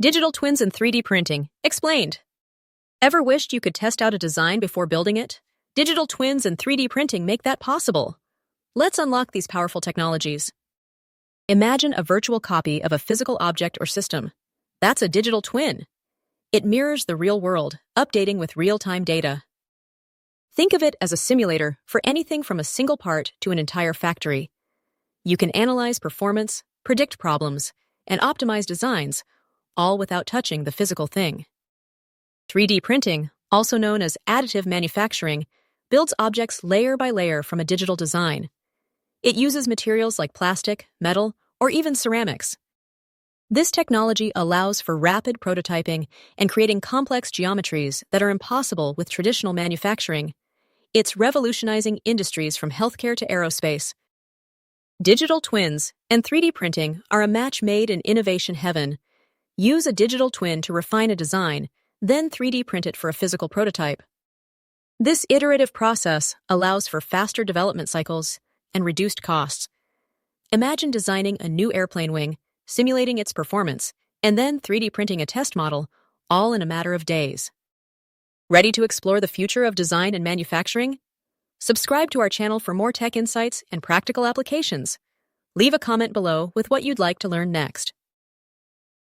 Digital twins and 3D printing. Explained. Ever wished you could test out a design before building it? Digital twins and 3D printing make that possible. Let's unlock these powerful technologies. Imagine a virtual copy of a physical object or system. That's a digital twin. It mirrors the real world, updating with real-time data. Think of it as a simulator for anything from a single part to an entire factory. You can analyze performance, predict problems, and optimize designs, all without touching the physical thing. 3D printing, also known as additive manufacturing, builds objects layer by layer from a digital design. It uses materials like plastic, metal, or even ceramics. This technology allows for rapid prototyping and creating complex geometries that are impossible with traditional manufacturing. It's revolutionizing industries from healthcare to aerospace. Digital twins and 3D printing are a match made in innovation heaven. Use a digital twin to refine a design, then 3D print it for a physical prototype. This iterative process allows for faster development cycles and reduced costs. Imagine designing a new airplane wing, simulating its performance, and then 3D printing a test model, all in a matter of days. Ready to explore the future of design and manufacturing? Subscribe to our channel for more tech insights and practical applications. Leave a comment below with what you'd like to learn next.